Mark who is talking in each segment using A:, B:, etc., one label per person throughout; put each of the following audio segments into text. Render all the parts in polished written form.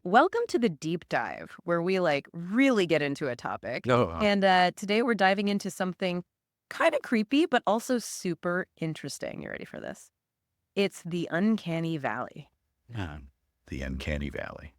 A: Welcome to the deep dive where we really get into a topic.
B: No,
A: And today we're diving into something kind of creepy, but also super interesting. You ready for this? It's the uncanny valley.
B: yeah, the uncanny valley.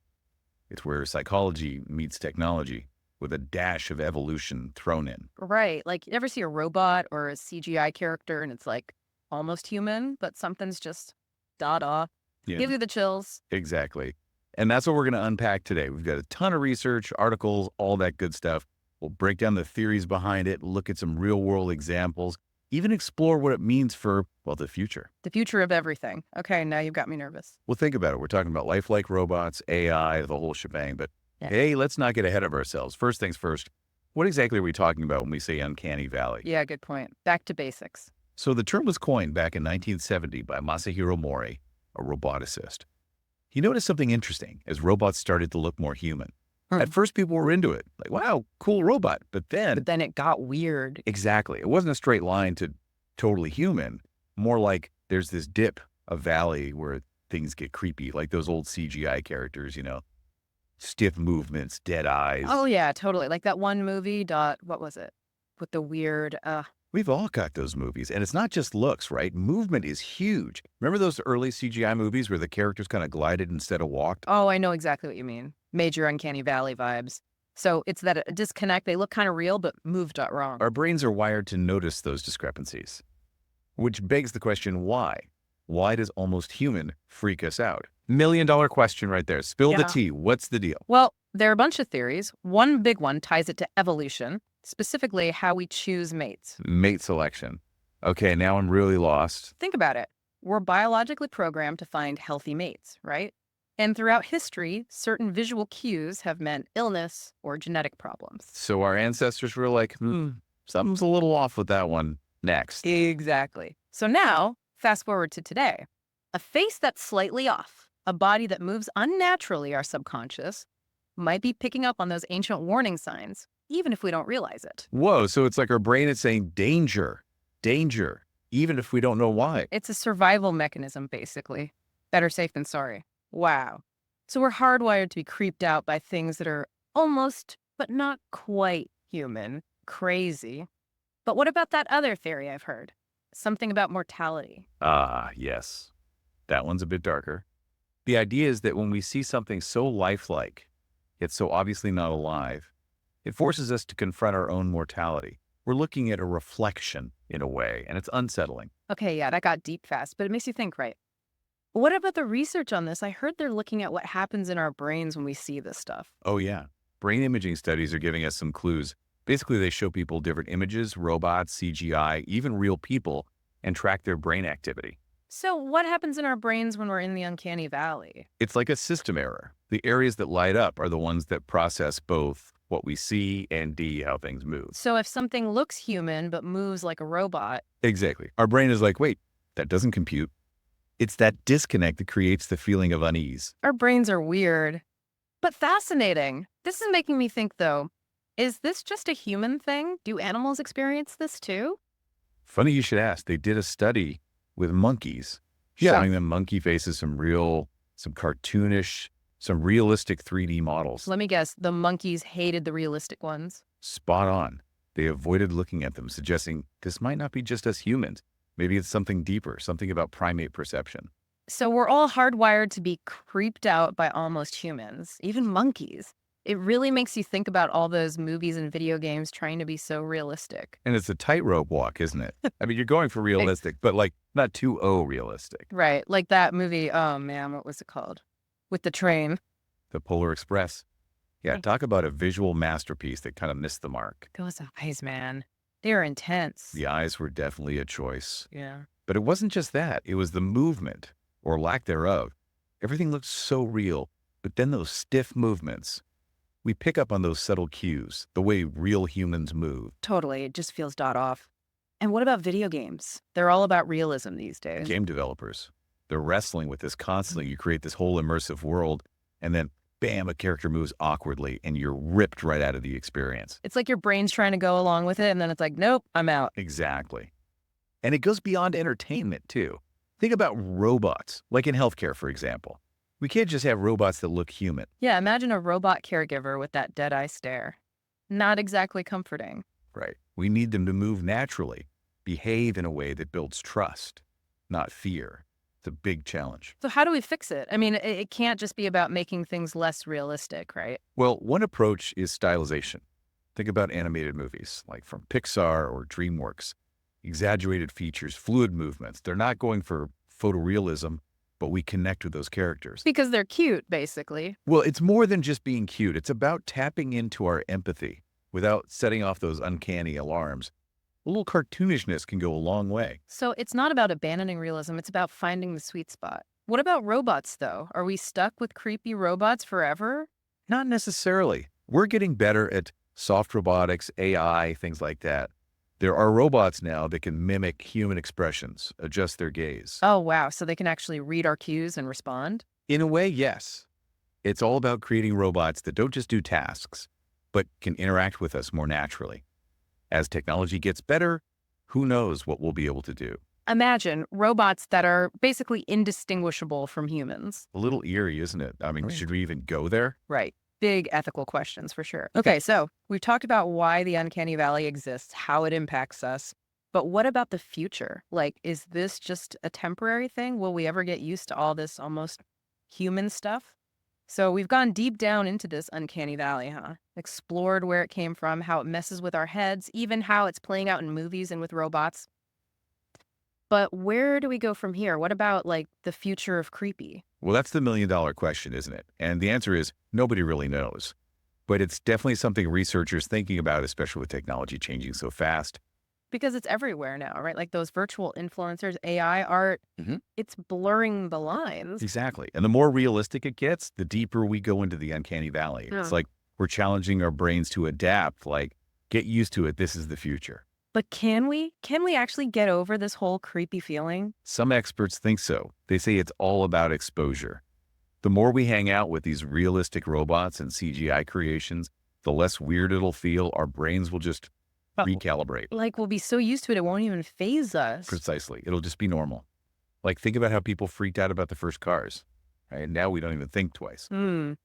B: It's where psychology meets technology with a dash of evolution thrown in.
A: Right. Like, you ever see a robot or a CGI character and it's like almost human, but something's just da.
B: Yeah,
A: Gives you the chills.
B: exactly. And that's what we're going to unpack today. We've got a ton of research, articles, all that good stuff. We'll break down the theories behind it, look at some real world examples, even explore what it means for, well, the future.
A: The future of everything. Okay, now you've got me nervous.
B: Well, think about it. We're talking about lifelike robots, AI, the whole shebang. But
A: Yeah.
B: hey, let's not get ahead of ourselves. First things first, what exactly are we talking about when we say uncanny valley?
A: Yeah, good point. Back to basics.
B: So the term was coined back in 1970 by Masahiro Mori, a roboticist. He noticed something interesting as robots started to look more human.
A: Hmm.
B: At first, people were into it, like, wow, cool robot. But then,
A: But then it got weird.
B: exactly, it wasn't a straight line to totally human, more like there's this dip, a valley where things get creepy, like those old CGI characters, stiff movements, dead eyes.
A: Oh, yeah, totally. Like that one movie, what was it? With the weird,
B: We've all got those movies, and it's not just looks, right? Movement is huge. Remember those early CGI movies where the characters kind of glided instead of walked?
A: oh, I know exactly what you mean. Major uncanny valley vibes. So it's that a disconnect. They look kind of real, but moved wrong.
B: Our brains are wired to notice those discrepancies, which begs the question, why? Why does almost human freak us out? $1 million question right there. Spill the
A: Yeah.
B: tea. What's the deal?
A: Well, there are a bunch of theories. One big one ties it to evolution, specifically how we choose mates.
B: Mate selection. Okay, now I'm really lost.
A: Think about it. We're biologically programmed to find healthy mates, right? And throughout history, certain visual cues have meant illness or genetic problems.
B: So our ancestors were like, something's a little off with that one. Next.
A: Exactly. So now, fast forward to today. A face that's slightly off, a body that moves unnaturally, our subconscious, might be picking up on those ancient warning signs, even if we don't realize it.
B: Whoa, so it's like our brain is saying danger, danger, even if we don't know why.
A: It's a survival mechanism, basically. Better safe than sorry. Wow. So we're hardwired to be creeped out by things that are almost, but not quite human. Crazy. But what about that other theory I've heard? Something about mortality.
B: Ah, yes. That one's a bit darker. The idea is that when we see something so lifelike, yet so obviously not alive, it forces us to confront our own mortality. We're looking at a reflection in a way, and it's unsettling.
A: Okay, yeah, that got deep fast, but it makes you think, right? What about the research on this? I heard they're looking at what happens in our brains when we see this stuff.
B: Oh, yeah. Brain imaging studies are giving us some clues. Basically, they show people different images, robots, CGI, even real people, and track their brain activity.
A: So, what happens in our brains when we're in the uncanny valley?
B: It's like a system error. The areas that light up are the ones that process both what we see and how things move.
A: So, if something looks human but moves like a robot,
B: Exactly. Our brain is like, wait, that doesn't compute. It's that disconnect that creates the feeling of unease.
A: our brains are weird, but fascinating. This is making me think, though, is this just a human thing? Do animals experience this too?
B: Funny you should ask. They did a study with monkeys,
A: Yeah.
B: showing them monkey faces, some cartoonish, some realistic 3D models.
A: Let me guess, the monkeys hated the realistic ones.
B: Spot on. They avoided looking at them, suggesting this might not be just us humans. Maybe it's something deeper, something about primate perception.
A: So we're all hardwired to be creeped out by almost humans, even monkeys. It really makes you think about all those movies and video games trying to be so realistic.
B: And it's a tightrope walk, isn't it? I mean, you're going for realistic, but like not too realistic.
A: Right, like that movie, oh man, what was it called? With the train.
B: The Polar Express. Yeah,
A: Mm.
B: talk about a visual masterpiece that kind of missed the mark.
A: Those eyes, man. They're intense.
B: The eyes were definitely a choice.
A: Yeah.
B: But it wasn't just that. It was the movement, or lack thereof. Everything looked so real, but then those stiff movements. We pick up on those subtle cues, the way real humans move.
A: Totally. It just feels off. And what about video games? They're all about realism these days.
B: Game developers, they're wrestling with this constantly. You create this whole immersive world, and then bam, a character moves awkwardly, and you're ripped right out of the experience.
A: It's like your brain's trying to go along with it, and then it's like, nope, I'm out.
B: Exactly. And it goes beyond entertainment, too. Think about robots, like in healthcare, for example. We can't just have robots that look human.
A: Yeah, imagine a robot caregiver with that dead-eye stare. Not exactly comforting.
B: Right. We need them to move naturally, behave in a way that builds trust, not fear. It's a big challenge.
A: So how do we fix it? I mean, it can't just be about making things less realistic, right?
B: Well, one approach is stylization. Think about animated movies like from Pixar or DreamWorks. Exaggerated features, fluid movements. They're not going for photorealism, but we connect with those characters.
A: Because they're cute, basically.
B: Well, it's more than just being cute. It's about tapping into our empathy without setting off those uncanny alarms. A little cartoonishness can go a long way.
A: So it's not about abandoning realism, it's about finding the sweet spot. What about robots, though? Are we stuck with creepy robots forever?
B: Not necessarily. We're getting better at soft robotics, AI, things like that. There are robots now that can mimic human expressions, adjust their gaze.
A: Oh, wow. So they can actually read our cues and respond?
B: In a way, yes. It's all about creating robots that don't just do tasks, but can interact with us more naturally. As technology gets better, who knows what we'll be able to do.
A: Imagine robots that are basically indistinguishable from humans.
B: A little eerie, isn't it? I mean,
A: Right.
B: should we even go there?
A: Right. Big ethical questions for sure. Okay, so we've talked about why the uncanny valley exists, how it impacts us. But what about the future? Like, is this just a temporary thing? Will we ever get used to all this almost human stuff? So we've gone deep down into this uncanny valley, huh? Explored where it came from, how it messes with our heads, even how it's playing out in movies and with robots. But where do we go from here? What about like the future of creepy?
B: Well, that's the million-dollar question, isn't it? And the answer is nobody really knows. But it's definitely something researchers thinking about, especially with technology changing so fast.
A: Because it's everywhere now, right? Like those virtual influencers, AI art, it's blurring the lines.
B: Exactly. And the more realistic it gets, the deeper we go into the uncanny valley.
A: Yeah.
B: It's like we're challenging our brains to adapt, like, get used to it. This is the future.
A: But can we? Can we actually get over this whole creepy feeling?
B: Some experts think so. They say it's all about exposure. The more we hang out with these realistic robots and CGI creations, the less weird it'll feel. Our brains will just
A: Well,
B: recalibrate.
A: like we'll be so used to it, it won't even phase us.
B: Precisely. It'll just be normal. Like, think about how people freaked out about the first cars. Right? Now we don't even think twice.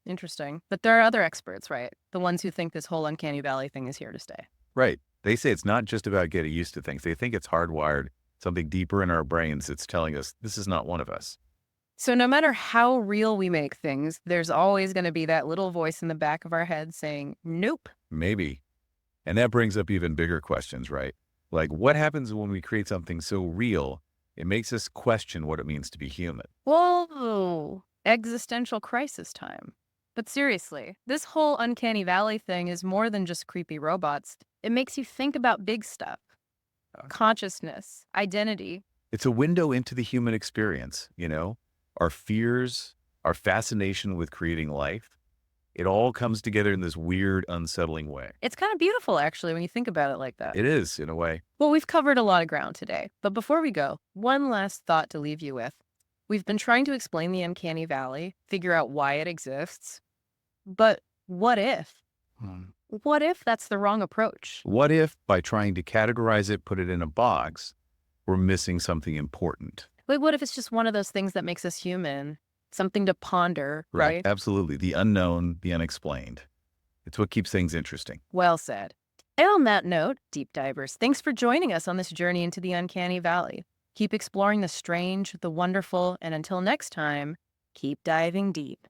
A: Interesting. But there are other experts, right? The ones who think this whole uncanny valley thing is here to stay.
B: Right. They say it's not just about getting used to things. They think it's hardwired, something deeper in our brains that's telling us this is not one of us.
A: So no matter how real we make things, there's always going to be that little voice in the back of our head saying, nope.
B: Maybe. And that brings up even bigger questions, right? Like, what happens when we create something so real, it makes us question what it means to be human?
A: Whoa, existential crisis time. But seriously, this whole uncanny valley thing is more than just creepy robots. It makes you think about big stuff. Consciousness, identity.
B: It's a window into the human experience, our fears, our fascination with creating life. It all comes together in this weird, unsettling way.
A: It's kind of beautiful, actually, when you think about it like that.
B: It is, in a way.
A: Well, we've covered a lot of ground today. But before we go, one last thought to leave you with. We've been trying to explain the uncanny valley, figure out why it exists. But what if? What if that's the wrong approach?
B: What if, by trying to categorize it, put it in a box, we're missing something important?
A: Like, what if it's just one of those things that makes us human? Something to ponder, right?
B: Absolutely. The unknown, the unexplained. It's what keeps things interesting.
A: Well said. And on that note, deep divers, thanks for joining us on this journey into the uncanny valley. Keep exploring the strange, the wonderful, and until next time, keep diving deep.